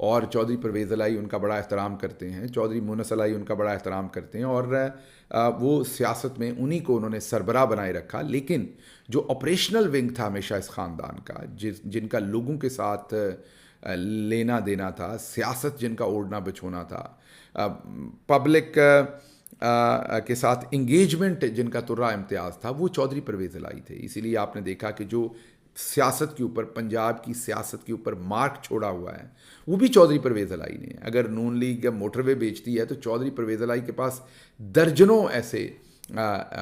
اور چودھری پرویز الہی ان کا بڑا احترام کرتے ہیں، چودھری مونس الہی ان کا بڑا احترام کرتے ہیں، اور وہ سیاست میں انہی کو انہوں نے سربراہ بنائے رکھا. لیکن جو آپریشنل ونگ تھا ہمیشہ اس خاندان کا، جن کا لوگوں کے ساتھ لینا دینا تھا، سیاست جن کا اوڑھنا بچھونا تھا، پبلک کے ساتھ انگیجمنٹ جن کا ترا امتیاز تھا، وہ چودھری پرویز الہی تھے. اسی لیے آپ نے دیکھا کہ جو سیاست کے اوپر، پنجاب کی سیاست کے اوپر مارک چھوڑا ہوا ہے وہ بھی چودھری پرویز الہی نے. اگر نون لیگ موٹر وے بیچتی ہے تو چودھری پرویز الہی کے پاس درجنوں ایسے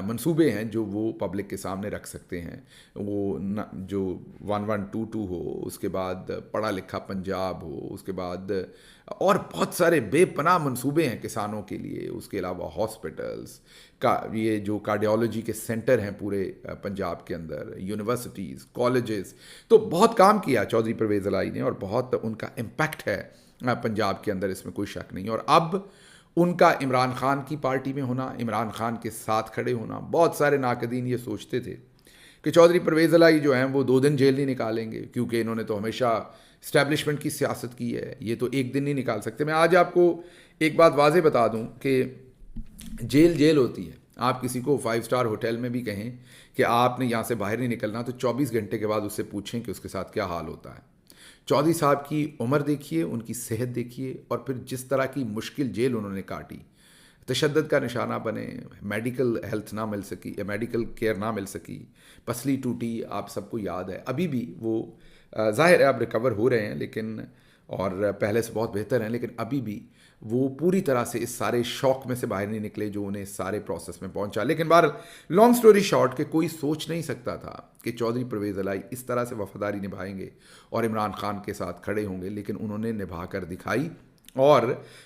منصوبے ہیں جو وہ پبلک کے سامنے رکھ سکتے ہیں. وہ جو 1122 ہو، اس کے بعد پڑھا لکھا پنجاب ہو، اس کے بعد اور بہت سارے بے پناہ منصوبے ہیں کسانوں کے لیے. اس کے علاوہ ہاسپٹلس کا، یہ جو کارڈیالوجی کے سینٹر ہیں پورے پنجاب کے اندر، یونیورسٹیز، کالجز، تو بہت کام کیا چودھری پرویز الہی نے، اور بہت ان کا امپیکٹ ہے پنجاب کے اندر، اس میں کوئی شک نہیں. اور اب ان کا عمران خان کی پارٹی میں ہونا، عمران خان کے ساتھ کھڑے ہونا، بہت سارے ناقدین یہ سوچتے تھے کہ چودھری پرویز الہی جو ہیں وہ 2 دن جیل نہیں نکالیں گے، کیونکہ انہوں نے تو ہمیشہ اسٹیبلشمنٹ کی سیاست کی ہے، یہ تو ایک دن نہیں نکال سکتے. میں آج آپ کو ایک بات واضح بتا دوں کہ جیل ہوتی ہے. آپ کسی کو 5 اسٹار ہوٹل میں بھی کہیں کہ آپ نے یہاں سے باہر نہیں نکلنا، تو 24 گھنٹے کے بعد اس سے پوچھیں کہ اس کے ساتھ کیا حال ہوتا ہے. چودھری صاحب کی عمر دیکھیے، ان کی صحت دیکھیے، اور پھر جس طرح کی مشکل جیل انہوں نے کاٹی، تشدد کا نشانہ بنے، میڈیکل ہیلتھ نہ مل سکی، میڈیکل کیئر نہ مل سکی، پسلی ٹوٹی، آپ سب کو یاد ہے. ابھی بھی وہ ظاہر ہے اب ریکور ہو رہے ہیں، لیکن اور پہلے سے بہت بہتر ہیں، لیکن ابھی بھی وہ پوری طرح سے اس سارے شوق میں سے باہر نہیں نکلے جو انہیں اس سارے پروسیس میں پہنچا. لیکن بہرحال لانگ سٹوری شارٹ کہ کوئی سوچ نہیں سکتا تھا کہ چودھری پرویز الہی اس طرح سے وفاداری نبھائیں گے اور عمران خان کے ساتھ کھڑے ہوں گے، لیکن انہوں نے نبھا کر دکھائی. اور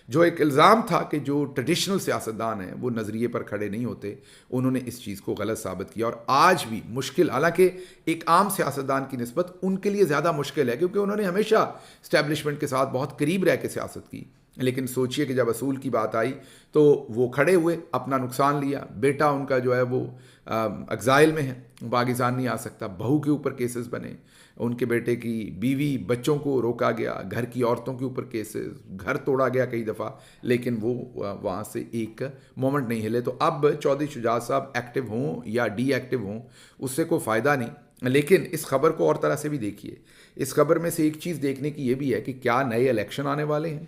جو ایک الزام تھا کہ جو ٹریڈیشنل سیاستدان ہیں وہ نظریے پر کھڑے نہیں ہوتے، انہوں نے اس چیز کو غلط ثابت کیا. اور آج بھی مشکل، حالانکہ ایک عام سیاستدان کی نسبت ان کے لیے زیادہ مشکل ہے، کیونکہ انہوں نے ہمیشہ اسٹیبلشمنٹ کے ساتھ بہت قریب رہ کے سیاست کی. لیکن سوچئے کہ جب اصول کی بات آئی تو وہ کھڑے ہوئے، اپنا نقصان لیا. بیٹا ان کا جو ہے وہ ایگزائل میں ہے، پاکستان نہیں آ سکتا. بہو کے اوپر کیسز بنے، ان کے بیٹے کی بیوی بچوں کو روکا گیا، گھر کی عورتوں کے اوپر کیسز، گھر توڑا گیا کئی دفعہ، لیکن وہ وہاں سے ایک مومنٹ نہیں ہلے. تو اب چودھری شجاعت صاحب ایکٹیو ہوں یا ڈی ایکٹیو ہوں، اس سے کوئی فائدہ نہیں. لیکن اس خبر کو اور طرح سے بھی دیکھیے. اس خبر میں سے ایک چیز دیکھنے کی یہ بھی ہے کہ کیا نئے الیکشن آنے والے ہیں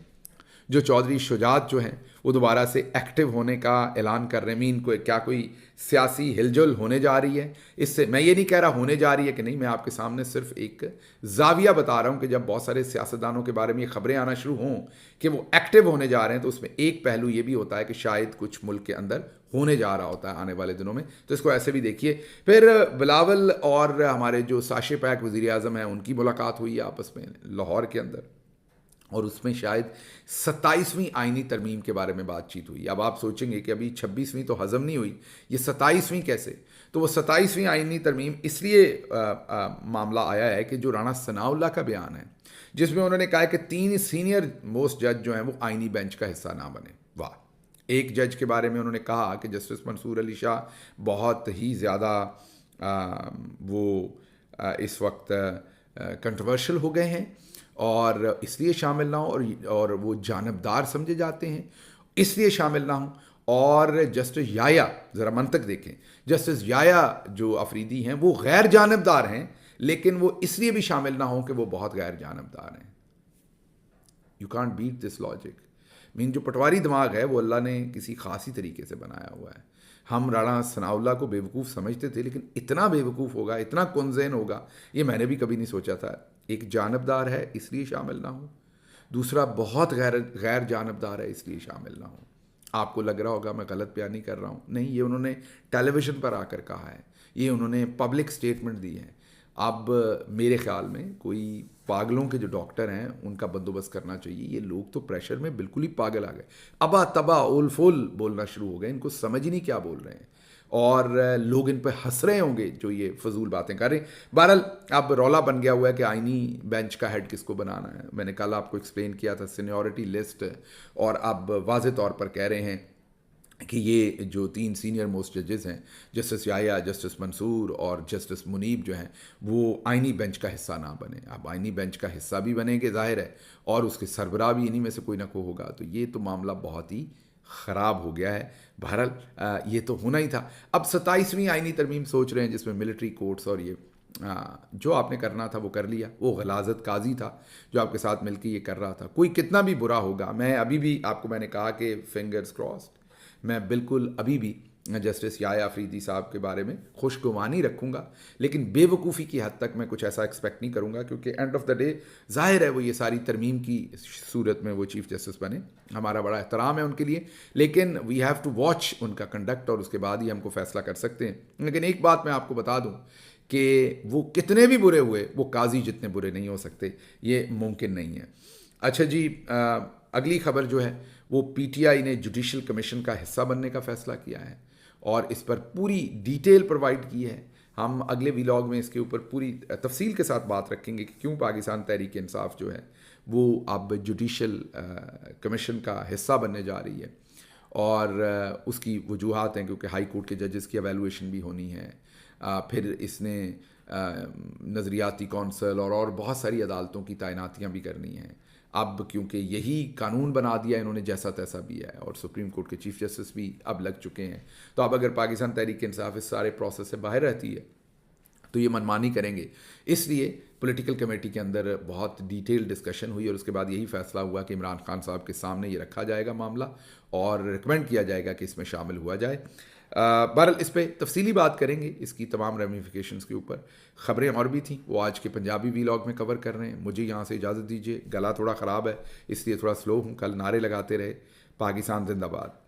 جو چودھری شجاعت جو ہیں وہ دوبارہ سے ایکٹیو ہونے کا اعلان کر رہے ہیں. مین کو کیا کوئی سیاسی ہل جل ہونے جا رہی ہے؟ اس سے میں یہ نہیں کہہ رہا ہونے جا رہی ہے کہ نہیں، میں آپ کے سامنے صرف ایک زاویہ بتا رہا ہوں کہ جب بہت سارے سیاستدانوں کے بارے میں یہ خبریں آنا شروع ہوں کہ وہ ایکٹیو ہونے جا رہے ہیں، تو اس میں ایک پہلو یہ بھی ہوتا ہے کہ شاید کچھ ملک کے اندر ہونے جا رہا ہوتا ہے آنے والے دنوں میں. تو اس کو ایسے بھی دیکھیے. پھر بلاول اور ہمارے جو ساشے پیک وزیر اعظم ہیں، ان کی ملاقات ہوئی ہے آپس میں لاہور کے اندر، اور اس میں شاید 27ویں آئینی ترمیم کے بارے میں بات چیت ہوئی. اب آپ سوچیں گے کہ ابھی 26ویں تو ہضم نہیں ہوئی، یہ 27ویں کیسے؟ تو وہ 27ویں آئینی ترمیم اس لیے معاملہ آیا ہے کہ جو رانا ثناء اللہ کا بیان ہے، جس میں انہوں نے کہا کہ 3 سینئر موسٹ جج جو ہیں وہ آئینی بینچ کا حصہ نہ بنے. واہ! ایک جج کے بارے میں انہوں نے کہا کہ جسٹس منصور علی شاہ بہت ہی زیادہ وہ اس وقت کنٹروورشل ہو گئے ہیں اور اس لیے شامل نہ ہوں، اور وہ جانبدار سمجھے جاتے ہیں اس لیے شامل نہ ہوں. اور جسٹس یایا، ذرا منطق دیکھیں، جسٹس یایا جو افریدی ہیں وہ غیر جانبدار ہیں، لیکن وہ اس لیے بھی شامل نہ ہوں کہ وہ بہت غیر جانبدار ہیں. You can't beat this logic. جو پٹواری دماغ ہے وہ اللہ نے کسی خاصی طریقے سے بنایا ہوا ہے. ہم رانا ثناء اللہ کو بیوقوف سمجھتے تھے، لیکن اتنا بیوقوف ہوگا، اتنا کنزین ہوگا، یہ میں نے بھی کبھی نہیں سوچا تھا. ایک جانبدار ہے اس لیے شامل نہ ہوں، دوسرا بہت غیر جانبدار ہے اس لیے شامل نہ ہوں. آپ کو لگ رہا ہوگا میں غلط بیان نہیں کر رہا ہوں، نہیں، یہ انہوں نے ٹیلی ویژن پر آ کر کہا ہے، یہ انہوں نے پبلک سٹیٹمنٹ دی ہے. اب میرے خیال میں کوئی پاگلوں کے جو ڈاکٹر ہیں ان کا بندوبست کرنا چاہیے. یہ لوگ تو پریشر میں بالکل ہی پاگل آ گئے، ابا تبا اول فول بولنا شروع ہو گئے، ان کو سمجھ ہی نہیں کیا بول رہے ہیں، اور لوگ ان پہ ہنس رہے ہوں گے جو یہ فضول باتیں کر رہے ہیں. بہرحال اب رولا بن گیا ہوا ہے کہ آئینی بینچ کا ہیڈ کس کو بنانا ہے. میں نے کل آپ کو ایکسپلین کیا تھا سینیورٹی لسٹ، اور اب واضح طور پر کہہ رہے ہیں کہ یہ جو 3 سینئر موسٹ ججز ہیں، جسٹس یحییٰ، جسٹس منصور اور جسٹس منیب جو ہیں، وہ آئینی بینچ کا حصہ نہ بنیں. اب آئینی بینچ کا حصہ بھی بنیں گے ظاہر ہے، اور اس کے سربراہ بھی انہی میں سے کوئی نہ کوئی ہوگا، تو یہ تو معاملہ بہت ہی خراب ہو گیا ہے. بہرحال یہ تو ہونا ہی تھا. اب 27ویں آئینی ترمیم سوچ رہے ہیں جس میں ملٹری کورٹس اور یہ جو آپ نے کرنا تھا وہ کر لیا. وہ غلاظت قاضی تھا جو آپ کے ساتھ مل کے یہ کر رہا تھا. کوئی کتنا بھی برا ہوگا، میں ابھی بھی آپ کو میں نے کہا کہ فنگرز کراسڈ، میں بالکل ابھی بھی جسٹس یحییٰ آفریدی صاحب کے بارے میں خوشگمانی رکھوں گا، لیکن بے وقوفی کی حد تک میں کچھ ایسا ایکسپیکٹ نہیں کروں گا، کیونکہ اینڈ آف دا ڈے ظاہر ہے وہ یہ ساری ترمیم کی صورت میں وہ چیف جسٹس بنے. ہمارا بڑا احترام ہے ان کے لیے، لیکن وی ہیو ٹو واچ ان کا کنڈکٹ، اور اس کے بعد ہی ہم کو فیصلہ کر سکتے ہیں. لیکن ایک بات میں آپ کو بتا دوں کہ وہ کتنے بھی برے ہوئے، وہ قاضی جتنے برے نہیں ہو سکتے، یہ ممکن نہیں ہے. اچھا جی، اگلی خبر جو ہے وہ پی ٹی آئی نے جوڈیشل کمیشن کا حصہ بننے کا فیصلہ کیا ہے، اور اس پر پوری ڈیٹیل پرووائڈ کی ہے. ہم اگلے ویلاگ میں اس کے اوپر پوری تفصیل کے ساتھ بات رکھیں گے کہ کیوں پاکستان تحریک انصاف جو ہے وہ اب جوڈیشل کمیشن کا حصہ بننے جا رہی ہے، اور اس کی وجوہات ہیں کیونکہ ہائی کورٹ کے ججز کی ایویلویشن بھی ہونی ہے. پھر اس نے نظریاتی کونسل اور بہت ساری عدالتوں کی تعیناتیاں بھی کرنی ہیں. اب کیونکہ یہی قانون بنا دیا انہوں نے جیسا تیسا بھی ہے، اور سپریم کورٹ کے چیف جسٹس بھی اب لگ چکے ہیں، تو اب اگر پاکستان تحریک انصاف اس سارے پروسیس سے باہر رہتی ہے تو یہ منمانی کریں گے. اس لیے پولیٹیکل کمیٹی کے اندر بہت ڈیٹیل ڈسکشن ہوئی، اور اس کے بعد یہی فیصلہ ہوا کہ عمران خان صاحب کے سامنے یہ رکھا جائے گا معاملہ، اور ریکمینڈ کیا جائے گا کہ اس میں شامل ہوا جائے. بہرحال اس پہ تفصیلی بات کریں گے، اس کی تمام ریمیفیکیشنز کے اوپر. خبریں اور بھی تھیں، وہ آج کے پنجابی ویلاگ میں کور کر رہے ہیں. مجھے یہاں سے اجازت دیجیے، گلا تھوڑا خراب ہے اس لیے تھوڑا سلو ہوں. کل نعرے لگاتے رہے، پاکستان زندہ باد.